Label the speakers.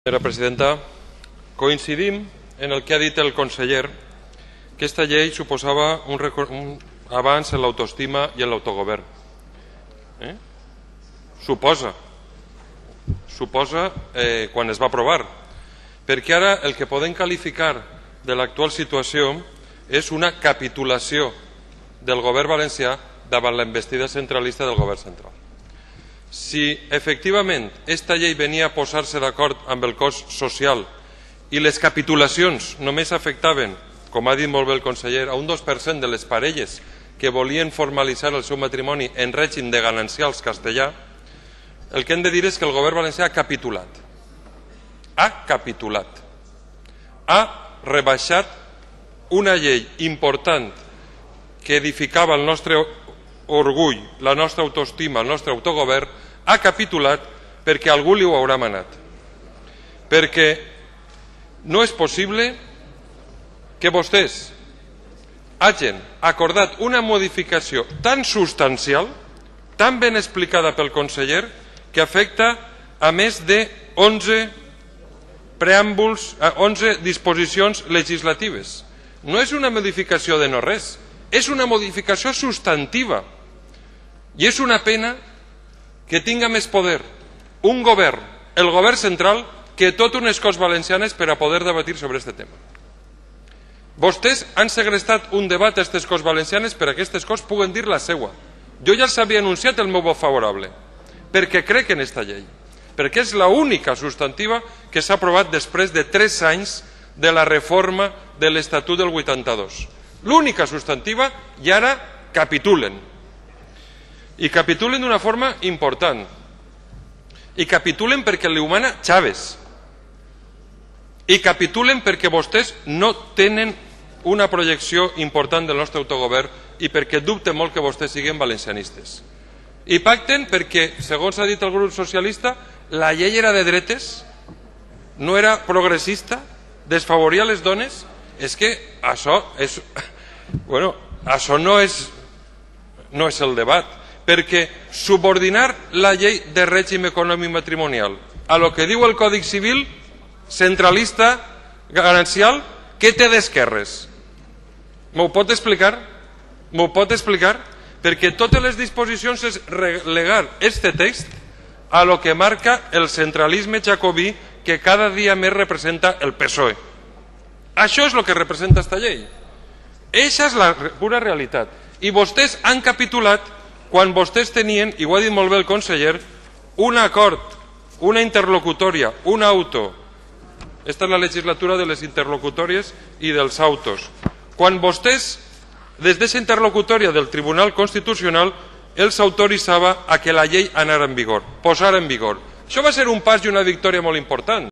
Speaker 1: Senyora presidenta, coincidim en el que ha dit el conseller, que aquesta llei suposava un avanç en l'autoestima i en l'autogovern. Suposa quan es va aprovar, perquè ara el que podem qualificar de l'actual situació és una capitulació del govern valencià davant la investida centralista del govern central. Si efectivament aquesta llei venia a posar-se d'acord amb el cos social i les capitulacions només afectaven, com ha dit molt bé el conseller, a un 2% de les parelles que volien formalitzar el seu matrimoni en règim de ganancials castellà, el que hem de dir és que el govern valencià ha capitulat. Ha rebaixat una llei important que edificava el nostre orgull, la nostra autoestima, el nostre autogovern, ha capitulat perquè algú li ho haurà manat. Perquè no és possible que vostès hagin acordat una modificació tan substancial, tan ben explicada pel conseller, que afecta a més de 11 preàmbuls, 11 disposicions legislatives. No és una modificació de no res, és una modificació substantiva. I és una pena que tinga més poder un govern, el govern central, que tot unes Corts Valencianes per a poder debatir sobre aquest tema. Vostès han segrestat un debat a aquestes Corts Valencianes per a que aquestes Corts puguen dir la seva. Jo ja els havia anunciat el meu vot favorable, perquè crec en aquesta llei, perquè és l'única substantiva que s'ha aprovat després de 3 anys de la reforma de l'Estatut del 82. L'única substantiva, i ara capitulen. I capitulen d'una forma important. I capitulen perquè li humana Chávez. I capitulen perquè vostès no tenen una projecció important del nostre autogovern i perquè dubten molt que vostès siguin valencianistes. I pacten perquè, segons ha dit el grup socialista, la llei era de dretes, no era progressista, desfavoria les dones. És que això és... Bueno, això no és el debat, perquè subordinar la llei de règim econòmic matrimonial a lo que diu el Codi Civil centralista ganancial, què té d'esquerres? M'ho pot explicar? M'ho pot explicar? Perquè totes les disposicions és relegar aquest text a lo que marca el centralisme jacobí que cada dia més representa el PSOE. Això és el que representa aquesta llei. Eixa és la pura realitat. I vostès han capitulat quan vostès tenien, i ho ha dit molt bé el conseller, un acord, una interlocutòria, un auto. Esta és la legislatura de les interlocutòries i dels autos. Quan vostès, des d'aquesta interlocutòria del Tribunal Constitucional, els autoritzava a que la llei anara en vigor, posara en vigor. Això va ser un pas i una victòria molt important.